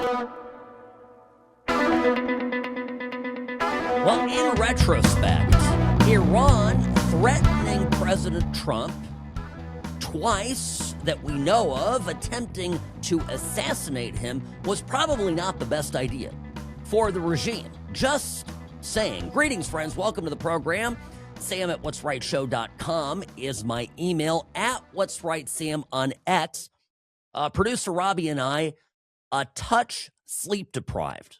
Well, in retrospect, Iran threatening President Trump twice that we know of, attempting to assassinate him, was probably not the best idea for the regime. Just saying. Greetings, friends. Welcome to the program. Sam at what'srightshow.com is my email, at What's Right Sam on X. Producer Robbie and I, a touch sleep deprived.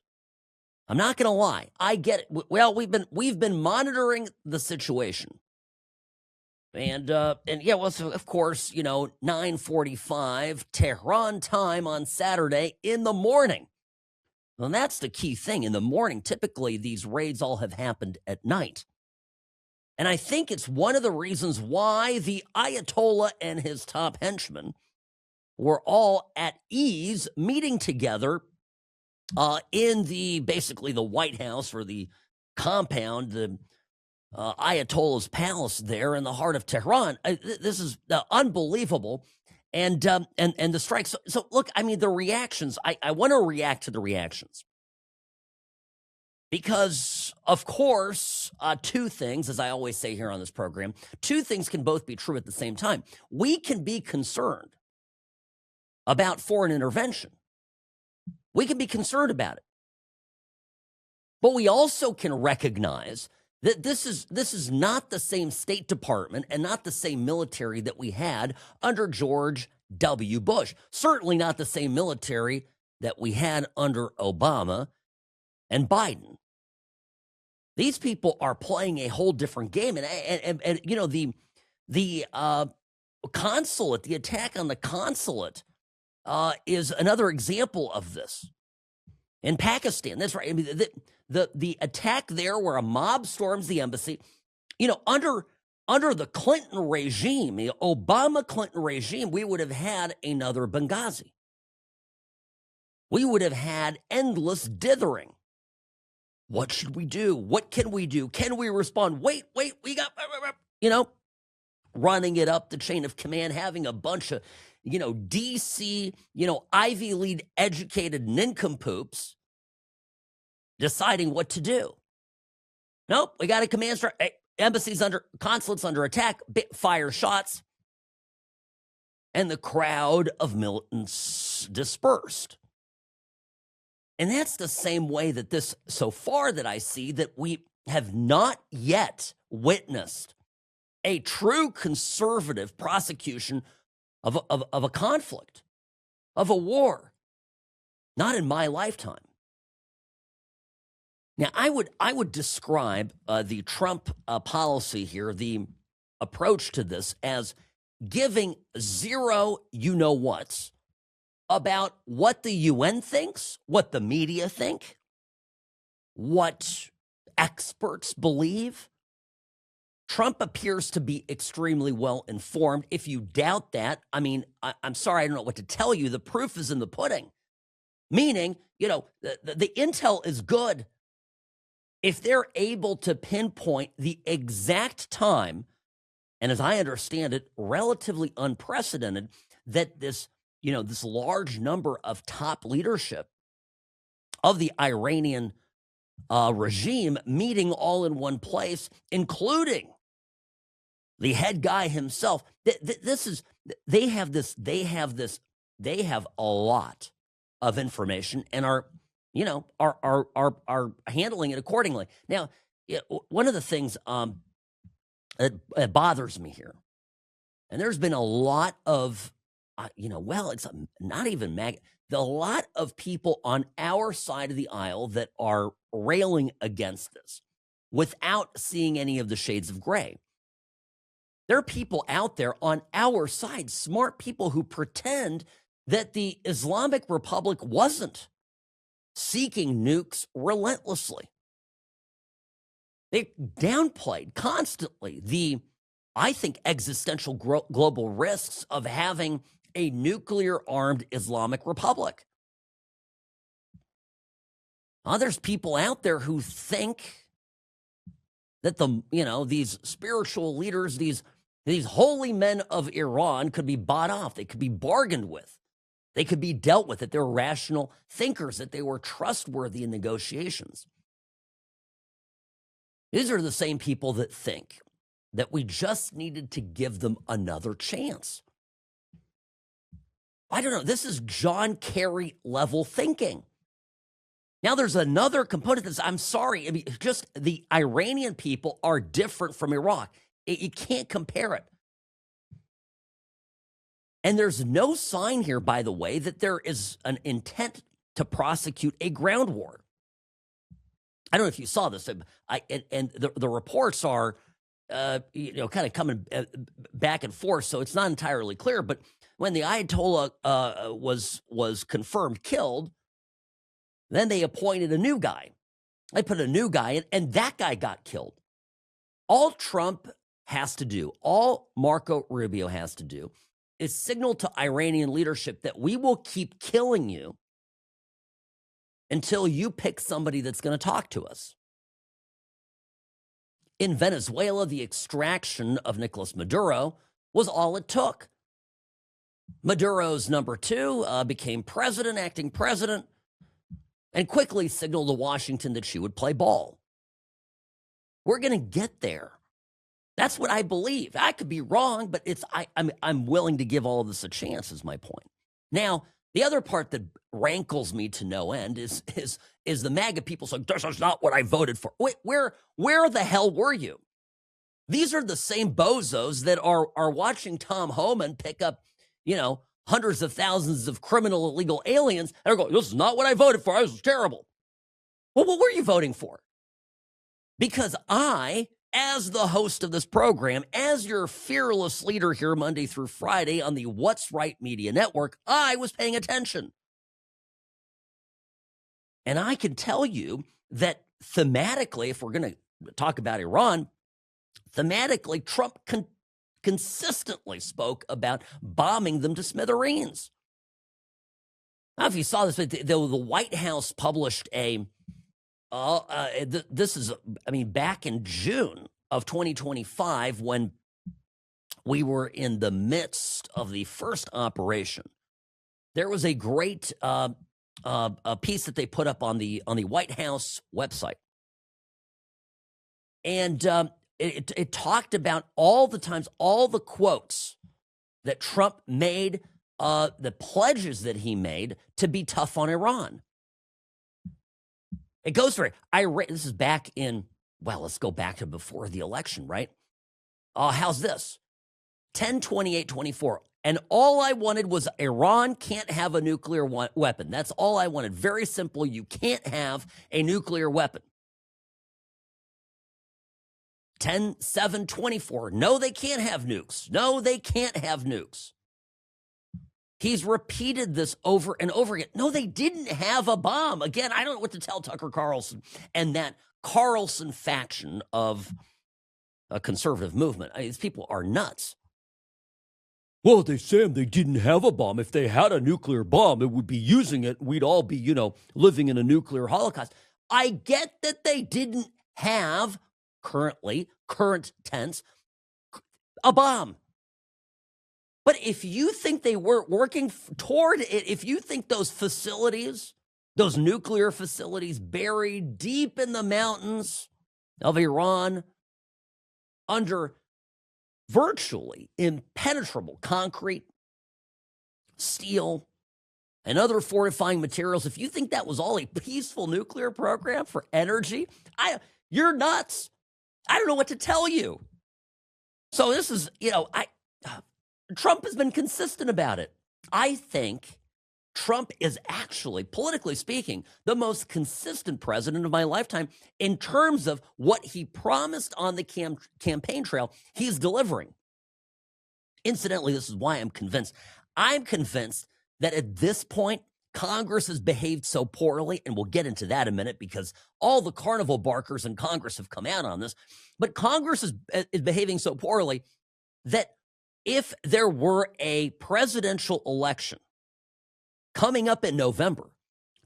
I'm not going to lie. I get it. Well, we've been monitoring the situation. And yeah, well, so of course, 9:45 Tehran time on Saturday in the morning. Well, that's the key thing. In the morning, typically these raids all have happened at night. And I think it's one of the reasons why the Ayatollah and his top henchmen were all at ease meeting together in basically the White House, or the compound, the Ayatollah's palace there in the heart of Tehran. This is unbelievable. And the strikes. So look, I mean, the reactions, I want to react to the reactions. Because, of course, two things, as I always say here on this program, two things can both be true at the same time. We can be concerned about foreign intervention. We can be concerned about it. But we also can recognize that this is not the same State Department and not the same military that we had under George W. Bush. Certainly not the same military that we had under Obama and Biden. These people are playing a whole different game. And the consulate, the attack on the consulate is another example of this. In Pakistan, that's right. I mean, the attack there, where a mob storms the embassy, under the Clinton regime, the Obama-Clinton regime, we would have had another Benghazi. We would have had endless dithering. What should we do? What can we do? Can we respond? Wait, we got, running it up the chain of command, having a bunch of, DC, Ivy League educated nincompoops deciding what to do. Nope, we got a command strike. Hey, consulates under attack, fire shots. And the crowd of militants dispersed. And that's the same way that this, so far that I see, that we have not yet witnessed a true conservative prosecution of a conflict, of a war. Not in my lifetime. Now, I would describe the Trump policy here, the approach to this, as giving zero you-know-whats about what the UN thinks, what the media think, what experts believe. Trump appears to be extremely well informed. If you doubt that, I mean, I'm sorry, I don't know what to tell you. The proof is in the pudding. Meaning, the intel is good. If they're able to pinpoint the exact time, and as I understand it, relatively unprecedented, that this large number of top leadership of the Iranian regime meeting all in one place, including the head guy himself. They have a lot of information and are handling it accordingly. Now, one of the things that bothers me here, and there's been a lot of, it's not even a lot of people on our side of the aisle that are railing against this without seeing any of the shades of gray. There are people out there on our side, smart people, who pretend that the Islamic Republic wasn't seeking nukes relentlessly. They downplayed constantly the, I think, existential global risks of having a nuclear-armed Islamic Republic. There's people out there who think that these spiritual leaders, these holy men of Iran, could be bought off. They could be bargained with. They could be dealt with, that they're rational thinkers, that they were trustworthy in negotiations. These are the same people that think that we just needed to give them another chance. I don't know. This is John Kerry level thinking. Now, there's another component that's, I'm sorry, I mean, just the Iranian people are different from Iraq. You can't compare it. And there's no sign here, by the way, that there is an intent to prosecute a ground war. I don't know if you saw this, and the reports are, kind of coming back and forth, so it's not entirely clear. But when the Ayatollah was confirmed killed, then they appointed a new guy. They put a new guy in, and that guy got killed. All Trump has to do, all Marco Rubio has to do, is signal to Iranian leadership that we will keep killing you until you pick somebody that's going to talk to us. In Venezuela, the extraction of Nicolas Maduro was all it took. Maduro's number two became president, acting president, and quickly signaled to Washington that she would play ball. We're going to get there. That's what I believe. I could be wrong, but I'm willing to give all of this a chance, is my point. Now, the other part that rankles me to no end is the MAGA people saying, this is not what I voted for. Wait, where the hell were you? These are the same bozos that are watching Tom Homan pick up, hundreds of thousands of criminal illegal aliens and are going, this is not what I voted for. This is terrible. Well, what were you voting for? Because I, as the host of this program, as your fearless leader here Monday through Friday on the What's Right Media Network, I was paying attention. And I can tell you that thematically, if we're going to talk about Iran, thematically, Trump consistently spoke about bombing them to smithereens. Now, if you saw this, the White House published back in June of 2025, when we were in the midst of the first operation, there was a great a piece that they put up on the White House website. And it talked about all the times, all the quotes that Trump made, the pledges that he made to be tough on Iran. It goes for it. This is back in, let's go back to before the election, right? How's this? 10/28/24. And all I wanted was Iran can't have a nuclear weapon. That's all I wanted. Very simple. You can't have a nuclear weapon. 10/7/24. No, they can't have nukes. No, they can't have nukes. He's repeated this over and over again. No, they didn't have a bomb. Again, I don't know what to tell Tucker Carlson and that Carlson faction of a conservative movement. These people are nuts. Well, they say they didn't have a bomb. If they had a nuclear bomb, it would be using it. We'd all be, living in a nuclear holocaust. I get that they didn't have current tense, a bomb. But if you think they weren't working toward it, if you think those facilities, those nuclear facilities buried deep in the mountains of Iran under virtually impenetrable concrete, steel, and other fortifying materials, if you think that was all a peaceful nuclear program for energy, you're nuts. I don't know what to tell you. So this is, Trump has been consistent about it. I think Trump is actually, politically speaking, the most consistent president of my lifetime in terms of what he promised on the campaign trail. He's delivering. Incidentally, this is why I'm convinced. I'm convinced that at this point, Congress has behaved so poorly, and we'll get into that in a minute because all the carnival barkers in Congress have come out on this. But Congress is behaving so poorly that if there were a presidential election coming up in November,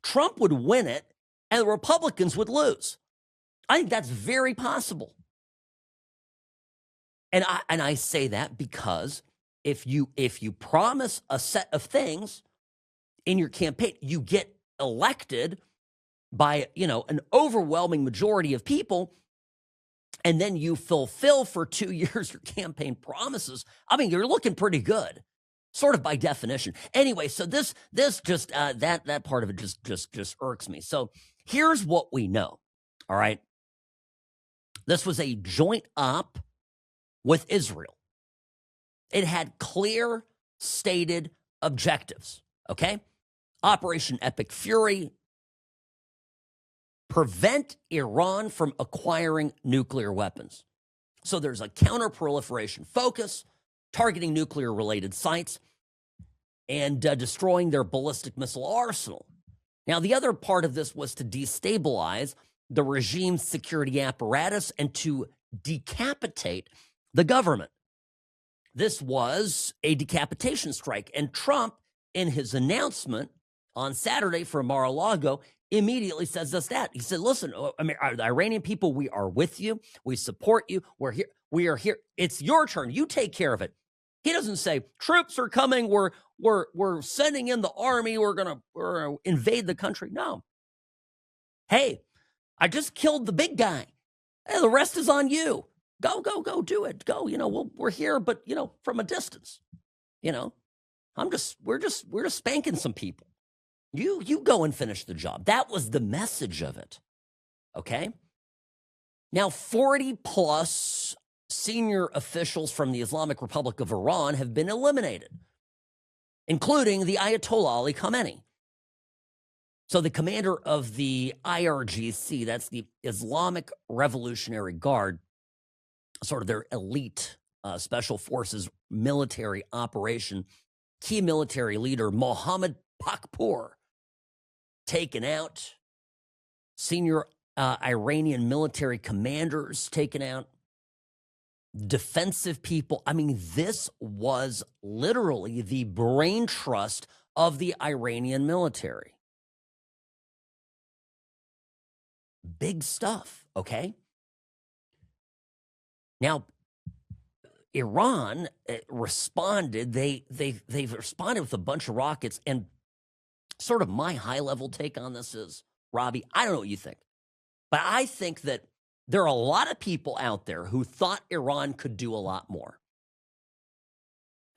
Trump would win it and the Republicans would lose. I think that's very possible. And I say that because if you promise a set of things in your campaign. You get elected by, an overwhelming majority of people, and then you fulfill for 2 years your campaign promises. I mean, you're looking pretty good, sort of by definition. Anyway, so this just that part of it just irks me. So here's what we know. All right, this was a joint op with Israel. It had clear stated objectives. Okay, Operation Epic Fury. Prevent Iran from acquiring nuclear weapons. So there's a counter-proliferation focus, targeting nuclear-related sites, and destroying their ballistic missile arsenal. Now, the other part of this was to destabilize the regime's security apparatus and to decapitate the government. This was a decapitation strike, and Trump, in his announcement on Saturday from Mar-a-Lago, immediately says just that. He said, listen, the Iranian people, we are with you. We support you. We're here. We are here. It's your turn. You take care of it. He doesn't say, troops are coming. We're sending in the army. We're gonna invade the country. No. Hey, I just killed the big guy. Hey, the rest is on you. Go, do it. Go. We're here, but from a distance. We're just spanking some people. You go and finish the job. That was the message of it. Okay? Now, 40 plus senior officials from the Islamic Republic of Iran have been eliminated, including the Ayatollah Ali Khamenei. So the commander of the IRGC, that's the Islamic Revolutionary Guard, sort of their elite special forces military operation, key military leader Mohammed Pakpour, taken out. Senior Iranian military commanders taken out. Defensive people. I mean, this was literally the brain trust of the Iranian military. Big stuff, okay? Now, Iran responded. They've responded with a bunch of rockets, and sort of my high-level take on this is, Robbie, I don't know what you think, but I think that there are a lot of people out there who thought Iran could do a lot more.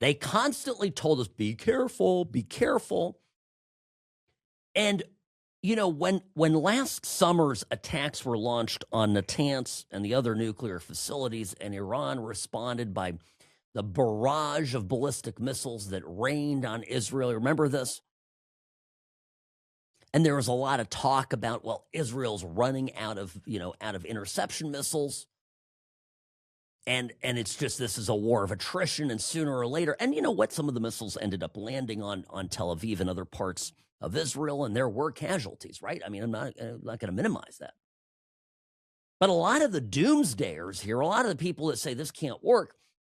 They constantly told us, be careful, be careful. And, when last summer's attacks were launched on Natanz and the other nuclear facilities, and Iran responded by the barrage of ballistic missiles that rained on Israel, remember this? And there was a lot of talk about, well, Israel's running out of interception missiles. And it's just, this is a war of attrition, and sooner or later, and you know what? Some of the missiles ended up landing on Tel Aviv and other parts of Israel, and there were casualties, right? I mean, I'm not going to minimize that. But a lot of the doomsdayers here, a lot of the people that say this can't work,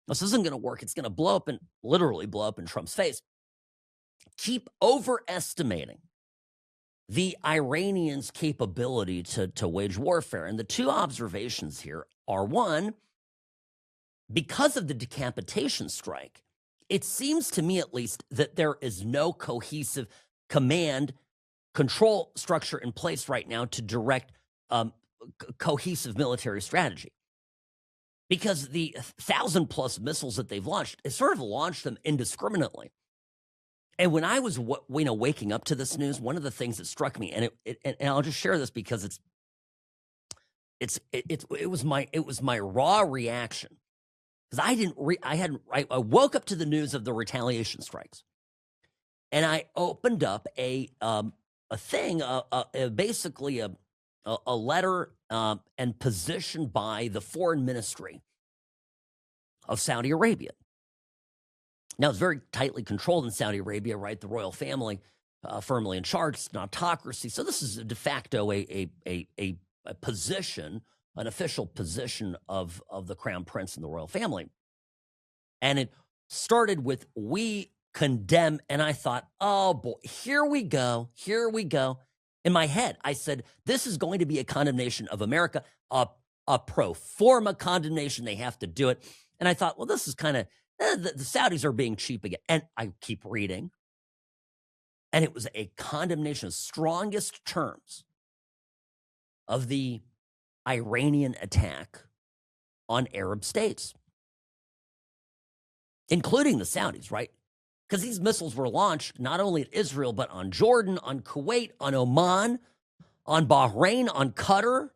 this isn't going to work, it's going to blow up, and literally blow up in Trump's face, keep overestimating the Iranians' capability to wage warfare. And the two observations here are, one, because of the decapitation strike, it seems to me at least that there is no cohesive command control structure in place right now to direct cohesive military strategy. Because the 1,000+ missiles that they've launched, it sort of launched them indiscriminately. And when I was, waking up to this news, one of the things that struck me, and I'll just share this because it was my raw reaction, because I woke up to the news of the retaliation strikes, and I opened up a thing, basically a letter and position by the foreign ministry of Saudi Arabia. Now, it's very tightly controlled in Saudi Arabia, right? The royal family firmly in charge. It's an autocracy. So this is de facto a position, an official position of the crown prince and the royal family. And it started with, we condemn. And I thought, oh, boy, here we go. Here we go. In my head, I said, this is going to be a condemnation of America, a pro forma condemnation. They have to do it. And I thought, well, this is kind of, the Saudis are being cheap again. And I keep reading. And it was a condemnation, strongest terms of the Iranian attack on Arab states, including the Saudis, right? Because these missiles were launched not only at Israel, but on Jordan, on Kuwait, on Oman, on Bahrain, on Qatar,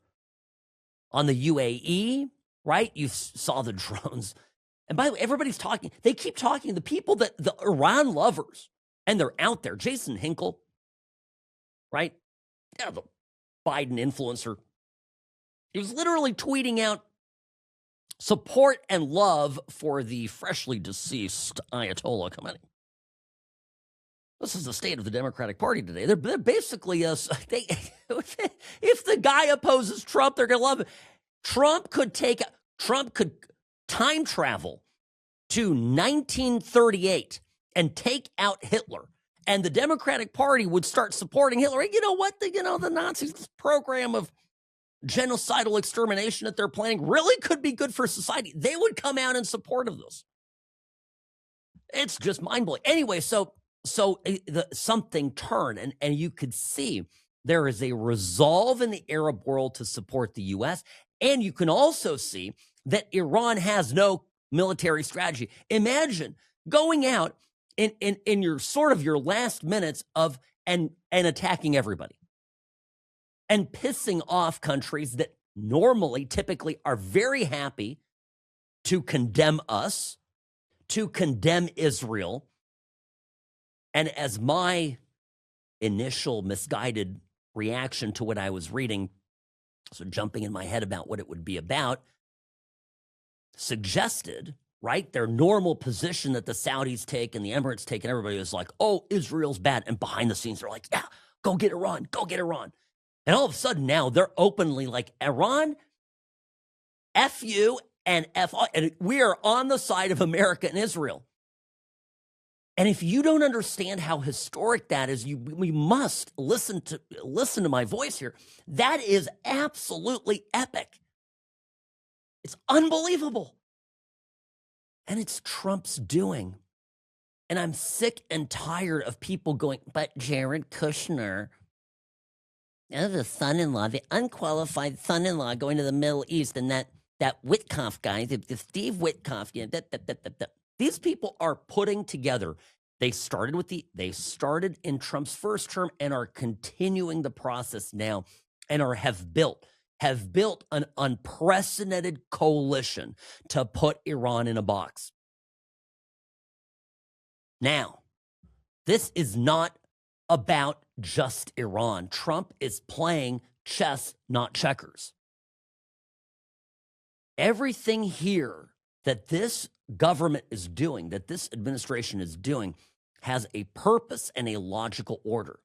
on the UAE, right? You saw the drones. And by the way, everybody's talking. They keep talking. The people that the Iran lovers, and they're out there. Jason Hinkle, right? Yeah, the Biden influencer. He was literally tweeting out support and love for the freshly deceased Ayatollah Khamenei. This is the state of the Democratic Party today. They're basically if the guy opposes Trump, they're going to love it. Trump could time travel to 1938 and take out Hitler, and the Democratic Party would start supporting Hitler. You know what? The Nazis, this program of genocidal extermination that they're planning really could be good for society. They would come out in support of this. It's just mind-blowing. Anyway, so something turned, and you could see there is a resolve in the Arab world to support the U.S., and you can also see that Iran has no military strategy. Imagine going out in your sort of your last minutes of and attacking everybody and pissing off countries that normally, typically are very happy to condemn us, to condemn Israel. And as my initial misguided reaction to what I was reading, so jumping in my head about what it would be about, suggested, right, their normal position that the Saudis take and the Emirates take, and everybody was like, oh, Israel's bad. And behind the scenes, they're like, yeah, go get Iran, go get Iran. And all of a sudden now they're openly like, Iran, F you and F, and we are on the side of America and Israel. And if you don't understand how historic that is, we must listen to my voice here. That is absolutely epic. It's unbelievable. And it's Trump's doing. And I'm sick and tired of people going, but Jared Kushner, the son-in-law, the unqualified son-in-law going to the Middle East, and that Witkoff guy, the Steve Witkoff, these people are putting together. They started in Trump's first term and are continuing the process now, and have built an unprecedented coalition to put Iran in a box. Now, this is not about just Iran. Trump is playing chess, not checkers. Everything here that this government is doing, that this administration is doing, has a purpose and a logical order.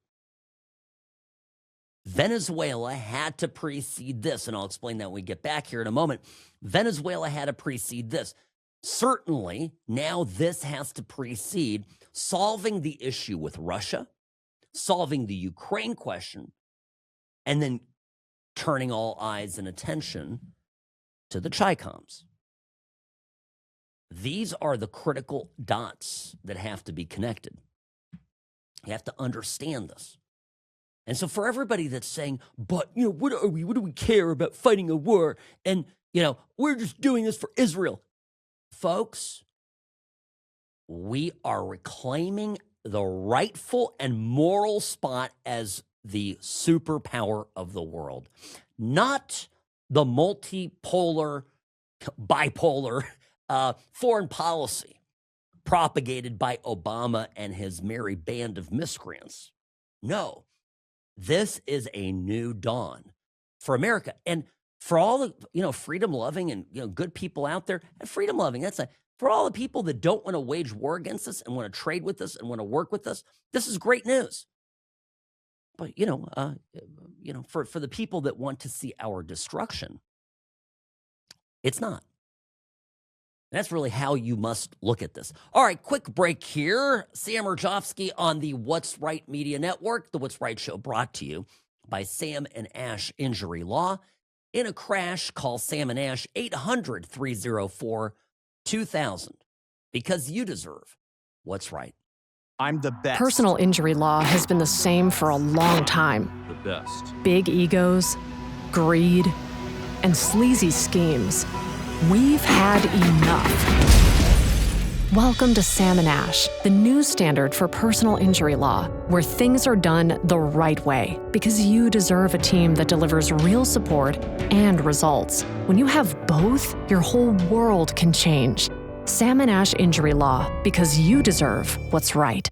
Venezuela had to precede this, and I'll explain that when we get back here in a moment. Venezuela had to precede this. Certainly, now this has to precede solving the issue with Russia, solving the Ukraine question, and then turning all eyes and attention to the Chicoms. These are the critical dots that have to be connected. You have to understand this. And so for everybody that's saying, but, what do we care about fighting a war? And, we're just doing this for Israel. Folks, we are reclaiming the rightful and moral spot as the superpower of the world, not the multipolar, bipolar foreign policy propagated by Obama and his merry band of miscreants. No, this is a new dawn for America. And for all the, freedom-loving and, good people out there, and freedom-loving, for all the people that don't want to wage war against us and want to trade with us and want to work with us, this is great news. But, for the people that want to see our destruction, it's not. And that's really how you must look at this. All right, quick break here. Sam Mirejovsky on the What's Right Media Network, the What's Right Show, brought to you by Sam and Ash Injury Law. In a crash, call Sam and Ash 800-304-2000 because you deserve what's right. I'm the best. Personal injury law has been the same for a long time. The best. Big egos, greed, and sleazy schemes. We've had enough. Welcome to Sam and Ash, the new standard for personal injury law, where things are done the right way, because you deserve a team that delivers real support and results. When you have both, your whole world can change. Sam and Ash Injury Law, because you deserve what's right.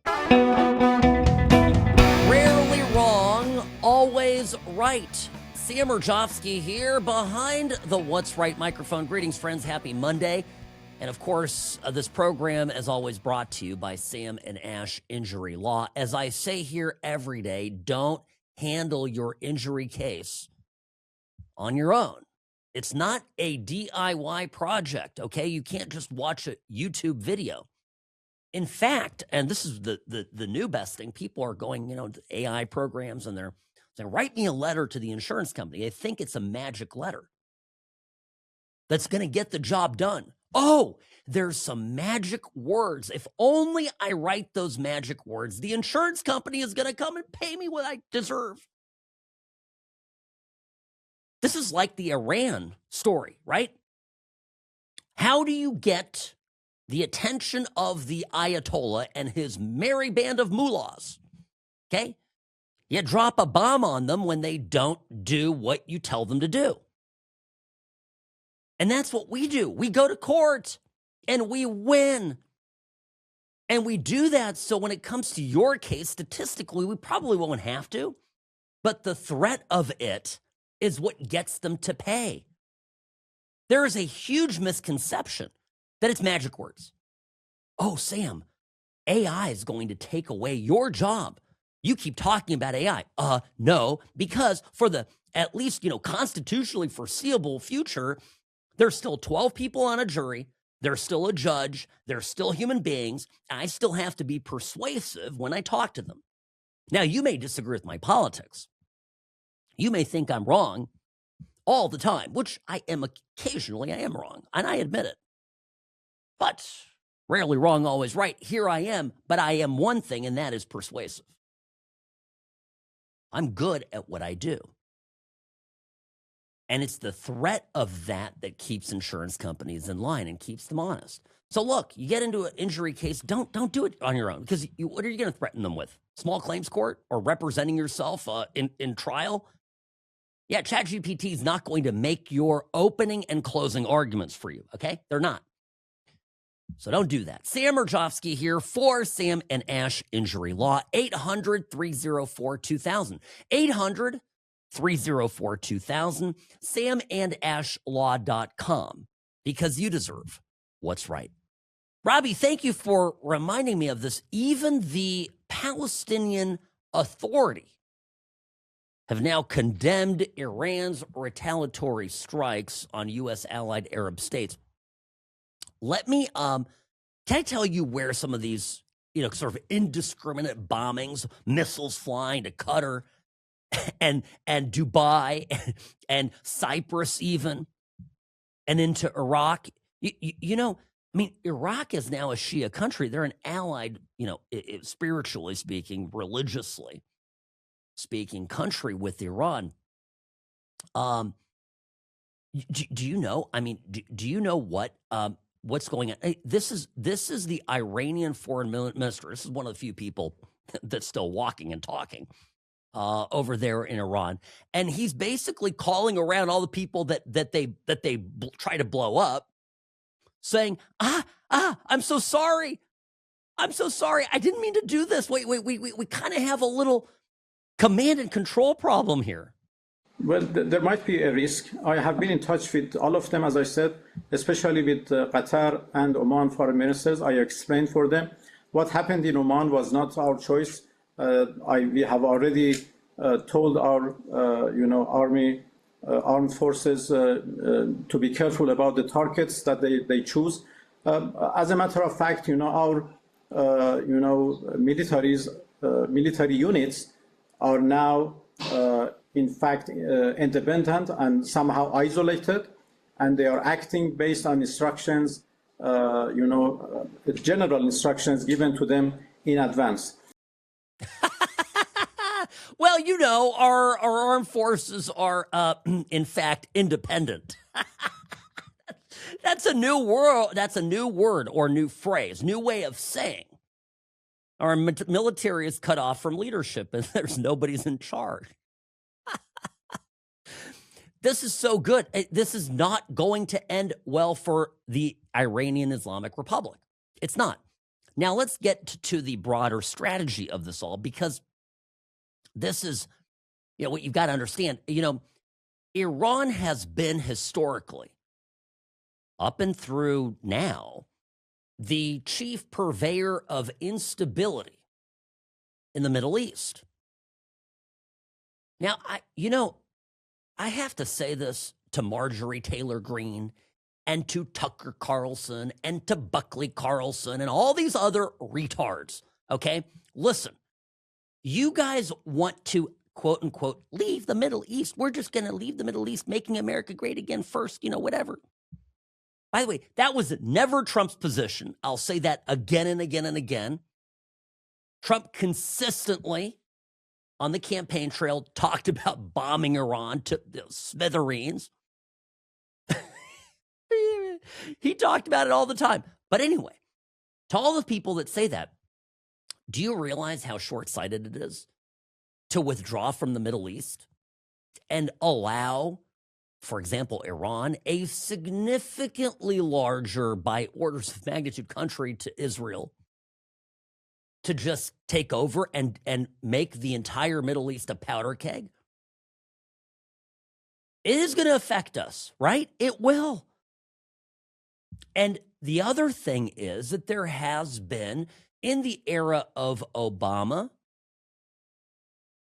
Rarely wrong, always right. Sam Mirejovsky here behind the What's Right microphone. Greetings, friends. Happy Monday. And of course, this program is always brought to you by Sam and Ash Injury Law. As I say here every day, don't handle your injury case on your own. It's not a DIY project, okay? You can't just watch a YouTube video. In fact, and this is the new best thing, people are going, to AI programs and they're saying, write me a letter to the insurance company. They think it's a magic letter that's going to get the job done. Oh, there's some magic words. If only I write those magic words, the insurance company is going to come and pay me what I deserve. This is like the Iran story, right? How do you get the attention of the Ayatollah and his merry band of mullahs? Okay? You drop a bomb on them when they don't do what you tell them to do. And that's what we do. We go to court and we win. And we do that so when it comes to your case, statistically, we probably won't have to. But the threat of it is what gets them to pay. There is a huge misconception that it's magic words. Oh, Sam, AI is going to take away your job. You keep talking about AI. No, because for the at least, constitutionally foreseeable future, there's still 12 people on a jury. There's still a judge. There's still human beings. And I still have to be persuasive when I talk to them. Now, you may disagree with my politics. You may think I'm wrong all the time, which I am occasionally. I am wrong, and I admit it. But rarely wrong, always right. Here I am, but I am one thing, and that is persuasive. I'm good at what I do. And it's the threat of that keeps insurance companies in line and keeps them honest. So look, you get into an injury case, don't do it on your own, because what are you going to threaten them with? Small claims court or representing yourself in trial? Yeah, ChatGPT is not going to make your opening and closing arguments for you, okay? They're not. So don't do that. Sam Mirejovsky here for Sam and Ash Injury Law, 800-304-2000. 800-304-2000, samandashlaw.com, because you deserve what's right. Robbie, thank you for reminding me of this. Even the Palestinian Authority have now condemned Iran's retaliatory strikes on U.S. allied Arab states. Let me, can I tell you where some of these, sort of indiscriminate bombings, missiles flying to Qatar and Dubai and Cyprus even, and into Iraq? Iraq is now a Shia country. They're an allied, spiritually speaking, religiously speaking country with Iran. Do you know? Do you know what's going on? This is the Iranian foreign minister. This is one of the few people that's still walking and talking over there in Iran, and he's basically calling around all the people that they try to blow up, saying, I'm so sorry. I didn't mean to do this. We kind of have a little command and control problem here. Well, there might be a risk. I have been in touch with all of them, as I said, especially with Qatar and Oman foreign ministers. I explained for them what happened in Oman was not our choice. We have already told our, armed forces to be careful about the targets that they choose. As a matter of fact, our, military units are now, in fact, independent and somehow isolated, and they are acting based on instructions, general instructions given to them in advance. Well, you know, our armed forces are, in fact, independent. That's a new world. That's a new word or new phrase, new way of saying. Our military is cut off from leadership and there's nobody's in charge. This is so good. This is not going to end well for the Iranian Islamic Republic. It's not. Now, let's get to the broader strategy of this all, because this is, you know, what you've got to understand. You know, Iran has been historically, up and through now, the chief purveyor of instability in the Middle East. Now, I have to say this to Marjorie Taylor Greene and to Tucker Carlson and to Buckley Carlson and all these other retards, okay? Listen, you guys want to, quote unquote, leave the Middle East. We're just going to leave the Middle East, making America great again first, you know, whatever. By the way, that was never Trump's position. I'll say that again and again and again. Trump consistently on the campaign trail talked about bombing Iran to smithereens. He talked about it all the time. But anyway, to all the people that say that, do you realize how short-sighted it is to withdraw from the Middle East and allow, for example, Iran, a significantly larger by orders of magnitude country to Israel, to just take over and make the entire Middle East a powder keg? It is going to affect us, right? It will. And the other thing is that there has been, in the era of Obama,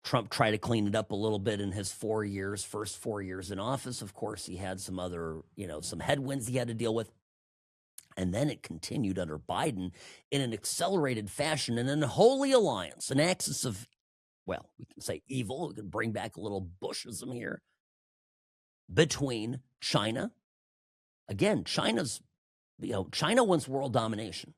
Trump tried to clean it up a little bit in his first 4 years in office. Of course, he had some other, some headwinds he had to deal with. And then it continued under Biden in an accelerated fashion, in an unholy alliance, an axis of, well, we can say evil. We can bring back a little Bushism here, between China. Again, China wants world domination.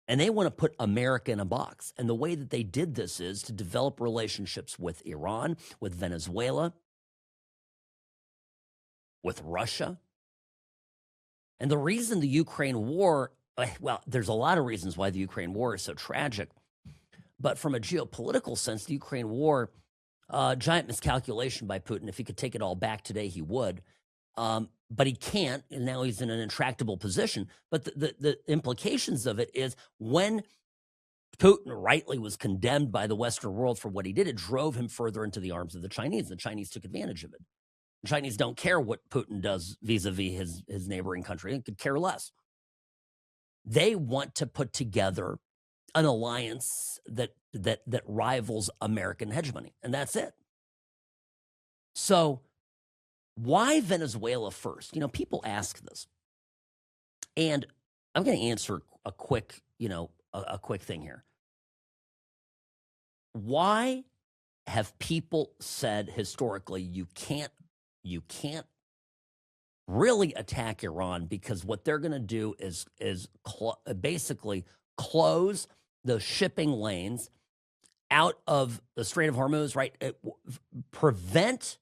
And they want to put America in a box. And the way that they did this is to develop relationships with Iran, with Venezuela, with Russia. And the reason the Ukraine war, well, there's a lot of reasons why the Ukraine war is so tragic. But from a geopolitical sense, the Ukraine war, giant miscalculation by Putin. If he could take it all back today, he would. But he can't, and now he's in an intractable position. But the implications of it is, when Putin rightly was condemned by the Western world for what he did, it drove him further into the arms of the Chinese. The Chinese took advantage of it. The Chinese don't care what Putin does vis-a-vis his neighboring country. They could care less. They want to put together an alliance that rivals American hegemony, and that's it. So why Venezuela first? People ask this, and I'm going to answer a quick thing here. Why have people said historically you can't really attack Iran, because what they're going to do is basically close the shipping lanes out of the Strait of Hormuz, right? Prevent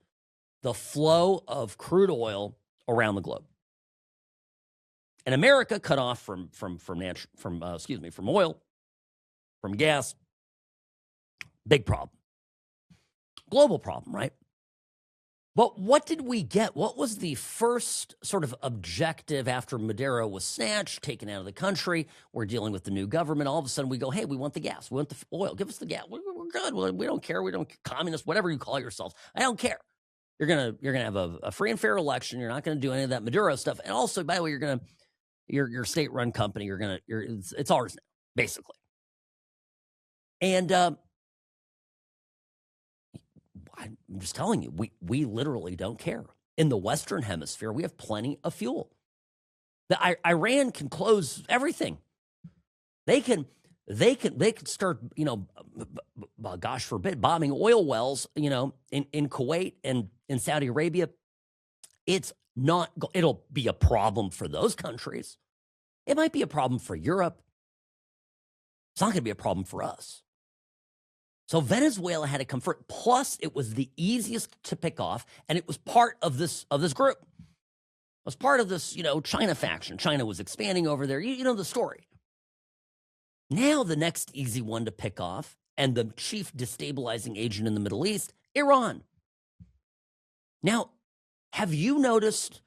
the flow of crude oil around the globe. And America cut off from oil, from gas. Big problem. Global problem, right? But what did we get? What was the first sort of objective after Maduro was snatched, taken out of the country? We're dealing with the new government. All of a sudden we go, hey, we want the gas. We want the oil. Give us the gas. We're good. We don't care. We don't, communist, whatever you call yourselves. I don't care. You're gonna have a free and fair election. You're not gonna do any of that Maduro stuff. And also, by the way, your state-run company. It's ours now, basically. And I'm just telling you, we literally don't care. In the Western Hemisphere, we have plenty of fuel. Iran can close everything. They can start, gosh forbid, bombing oil wells, in Kuwait and in Saudi Arabia. It'll be a problem for those countries. It might be a problem for Europe. It's not going to be a problem for us. So Venezuela had to come first. Plus, it was the easiest to pick off, and it was part of this group. It was part of this, China faction. China was expanding over there. You know the story. Now the next easy one to pick off, and the chief destabilizing agent in the Middle East, Iran. Now, have you noticed?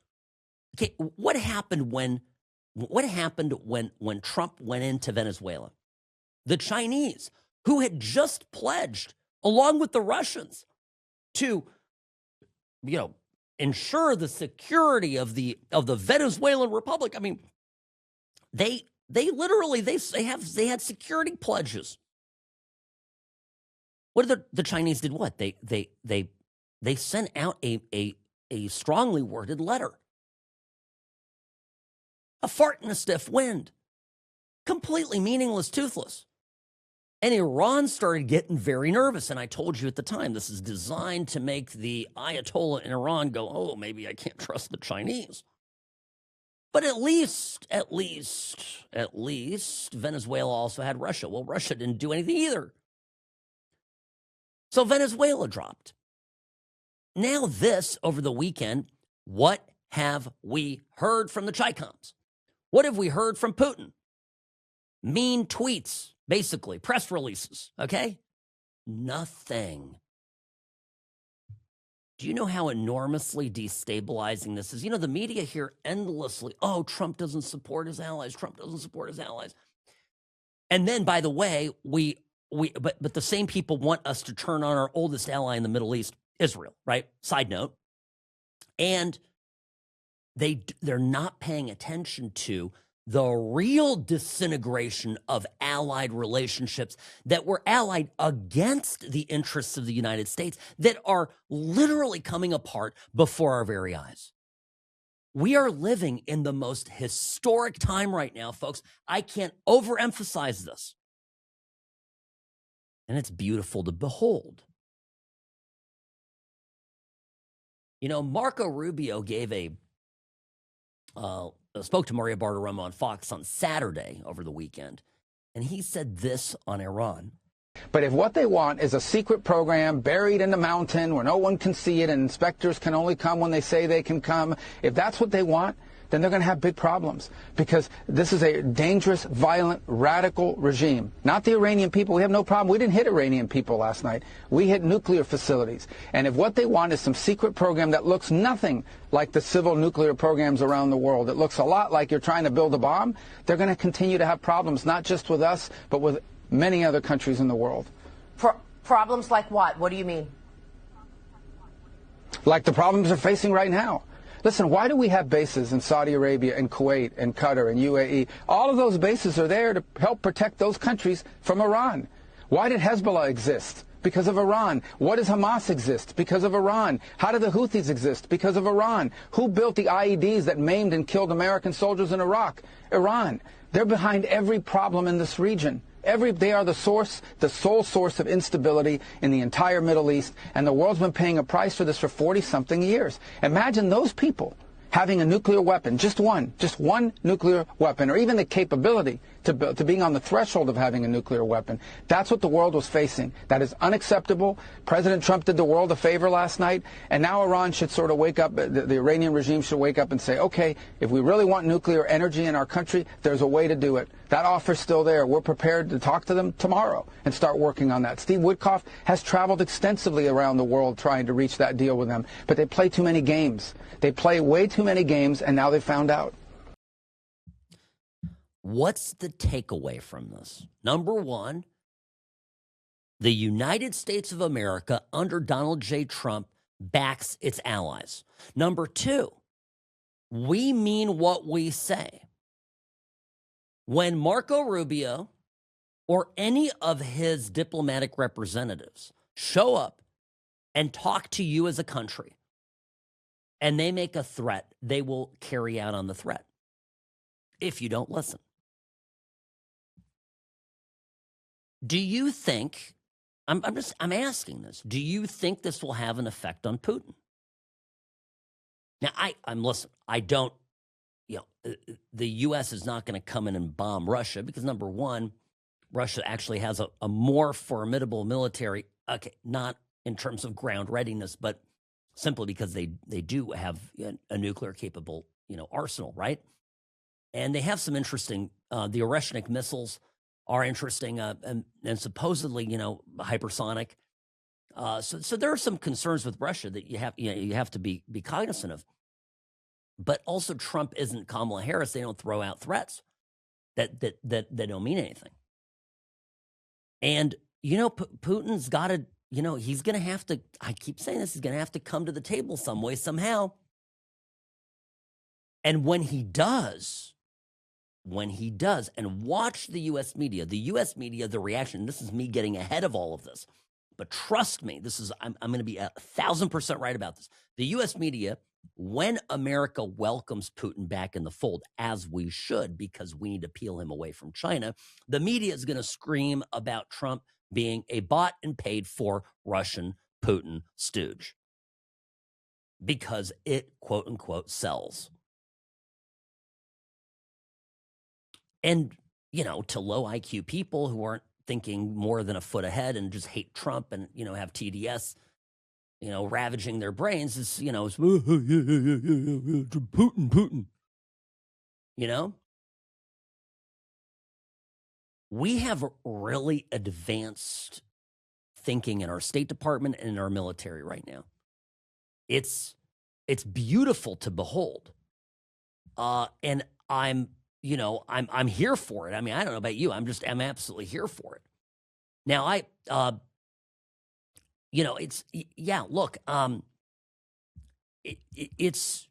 Okay, what happened when Trump went into Venezuela? The Chinese, who had just pledged, along with the Russians, to, ensure the security of the Venezuelan Republic. I mean, they had security pledges. What did the Chinese did? What they sent out a strongly worded letter. A fart in a stiff wind, completely meaningless, toothless. And Iran started getting very nervous. And I told you at the time, this is designed to make the Ayatollah in Iran go, oh, maybe I can't trust the Chinese. But at least Venezuela also had Russia. Well, Russia didn't do anything either. So Venezuela dropped. Now this, over the weekend, what have we heard from the Chi-Coms? What have we heard from Putin? Mean tweets. Basically, press releases, okay? Nothing. Do you know how enormously destabilizing this is? The media here endlessly, oh, Trump doesn't support his allies. Trump doesn't support his allies. And then, by the way, but the same people want us to turn on our oldest ally in the Middle East, Israel, right? Side note. And they're not paying attention to the real disintegration of allied relationships that were allied against the interests of the United States that are literally coming apart before our very eyes. We are living in the most historic time right now, folks. I can't overemphasize this. And it's beautiful to behold. Marco Rubio gave spoke to Maria Bartiromo on Fox on Saturday over the weekend, and he said this on Iran. But if what they want is a secret program buried in the mountain where no one can see it and inspectors can only come when they say they can come, if that's what they want, then they're going to have big problems, because this is a dangerous, violent, radical regime. Not the Iranian people. We have no problem. We didn't hit Iranian people last night. We hit nuclear facilities. And if what they want is some secret program that looks nothing like the civil nuclear programs around the world, it looks a lot like you're trying to build a bomb, they're going to continue to have problems, not just with us, but with many other countries in the world. Problems like what? What do you mean? Like the problems they're facing right now. Listen, why do we have bases in Saudi Arabia and Kuwait and Qatar and UAE? All of those bases are there to help protect those countries from Iran. Why did Hezbollah exist? Because of Iran. What does Hamas exist? Because of Iran. How do the Houthis exist? Because of Iran. Who built the IEDs that maimed and killed American soldiers in Iraq? Iran. They're behind every problem in this region. They are the sole source of instability in the entire Middle East, and the world's been paying a price for this for 40-something years. Imagine those people having a nuclear weapon, just one nuclear weapon, or even the capability to being on the threshold of having a nuclear weapon. That's what the world was facing. That is unacceptable. President Trump did the world a favor last night, and now Iran should sort of wake up, the Iranian regime should wake up and say, okay, if we really want nuclear energy in our country, there's a way to do it. That offer's still there. We're prepared to talk to them tomorrow and start working on that. Steve Witkoff has traveled extensively around the world trying to reach that deal with them, but they play too many games. They play way too many games, and now they found out. What's the takeaway from this? Number one, the United States of America under Donald J. Trump backs its allies. Number two, we mean what we say. When Marco Rubio or any of his diplomatic representatives show up and talk to you as a country and they make a threat, they will carry out on the threat if you don't listen. Do you think, I'm asking this, do you think this will have an effect on Putin? Now, I don't, the U.S. is not going to come in and bomb Russia because, number one, Russia actually has a more formidable military, okay, not in terms of ground readiness, but simply because they do have a nuclear capable, arsenal, right? And they have some interesting, the Oreshnik missiles are interesting, and supposedly, hypersonic. So there are some concerns with Russia that you have to be cognizant of. But also, Trump isn't Kamala Harris. They don't throw out threats that don't mean anything. And Putin's got to, he's going to have to. I keep saying this. He's going to have to come to the table some way, somehow. And when he does, and watch the U.S. media, the reaction. This is me getting ahead of all of this, but trust me, I'm going to be 1,000% right about this. The U.S. media, when America welcomes Putin back in the fold, as we should, because we need to peel him away from China, the media is going to scream about Trump being a bought and paid for Russian Putin stooge because it, quote unquote, sells. And, to low IQ people who aren't thinking more than a foot ahead and just hate Trump and, have TDS, ravaging their brains is, Putin. We have really advanced thinking in our State Department and in our military right now. It's beautiful to behold. And I'm here for it. I mean, I don't know about you. I'm absolutely here for it. Now, look, it's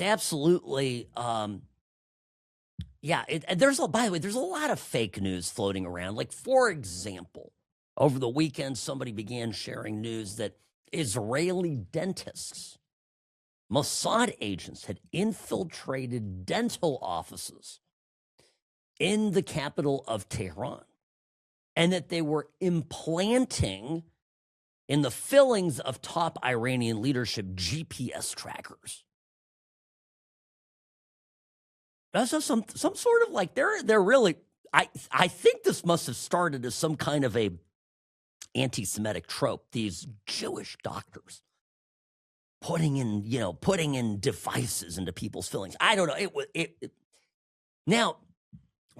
absolutely, by the way, there's a lot of fake news floating around. Like, for example, over the weekend, somebody began sharing news that Israeli dentists, Mossad agents, had infiltrated dental offices in the capital of Tehran, and that they were implanting in the fillings of top Iranian leadership GPS trackers. That's some sort of like they're really. I think this must have started as some kind of a anti-Semitic trope. These Jewish doctors putting in devices into people's fillings. I don't know. Now,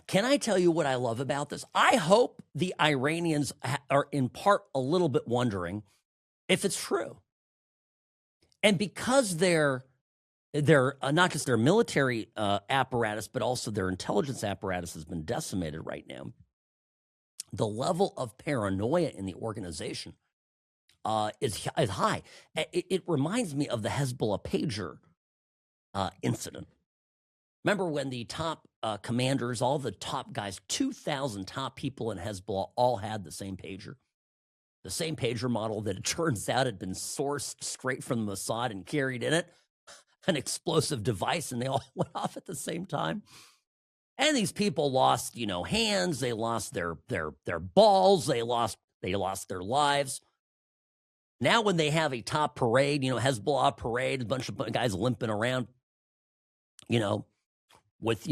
can I tell you what I love about this? I hope the Iranians are in part a little bit wondering if it's true. And because they're not just their military apparatus, but also their intelligence apparatus has been decimated right now, the level of paranoia in the organization is high. It reminds me of the Hezbollah pager incident. Remember when the top commanders, all the top guys, 2,000 top people in Hezbollah all had the same pager model that it turns out had been sourced straight from the Mossad and carried in it an explosive device, and they all went off at the same time. And these people lost, hands, they lost their balls, they lost their lives. Now when they have a top parade, Hezbollah parade, a bunch of guys limping around, with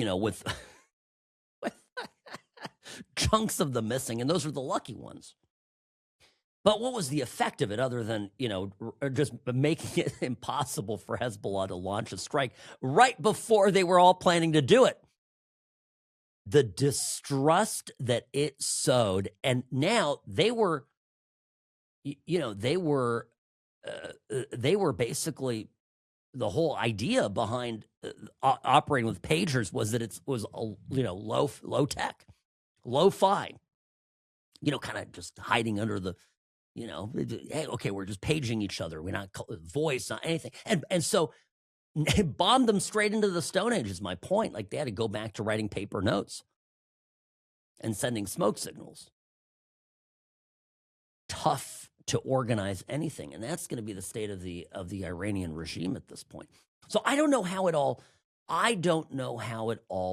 chunks of them missing, and those are the lucky ones. But what was the effect of it other than, just making it impossible for Hezbollah to launch a strike right before they were all planning to do it? The distrust that it sowed, and now they were basically, the whole idea behind operating with pagers was that it was low tech, lo-fi, kind of just hiding under the, hey, okay, we're just paging each other. We're not voice, not anything. And so it bombed them straight into the Stone Age is my point. Like they had to go back to writing paper notes and sending smoke signals. Tough to organize anything. And that's going to be the state of the Iranian regime at this point. So I don't know how it all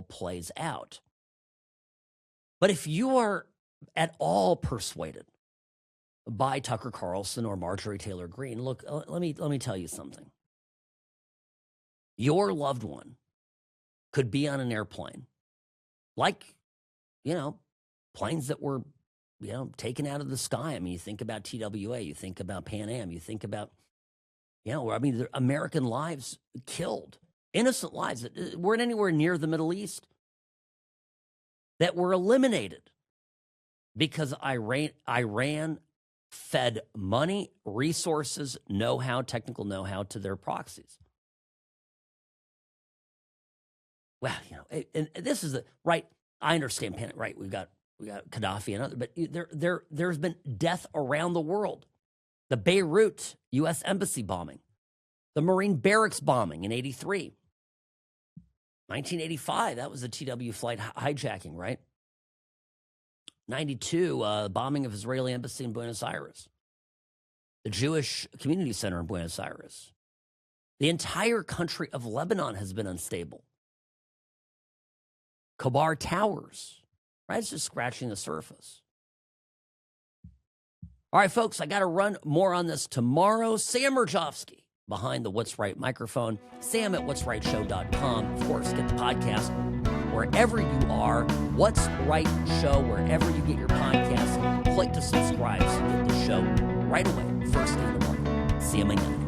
plays out. But if you are at all persuaded by Tucker Carlson or Marjorie Taylor Greene, look, let me tell you something. Your loved one could be on an airplane, like planes that were, taken out of the sky. I mean, you think about TWA, you think about Pan Am, you think about, the American lives killed, innocent lives that weren't anywhere near the Middle East that were eliminated because Iran fed money, resources, know-how, technical know-how to their proxies. Well, and this is right. I understand, right? We got Gaddafi and other, but there's been death around the world. The Beirut U.S. embassy bombing, the Marine barracks bombing in '83, 1985. That was the TW flight hijacking, right? 92, bombing of Israeli embassy in Buenos Aires, the Jewish community center in Buenos Aires. The entire country of Lebanon has been unstable. Khobar Towers, right? It's just scratching the surface. All right, folks, I got to run more on this tomorrow. Sam Mirejovsky behind the What's Right microphone. Sam at what'srightshow.com. Of course, get the podcast wherever you are. What's Right Show, wherever you get your podcasts. Click to subscribe so you get the show right away, first thing in the morning. See you Monday.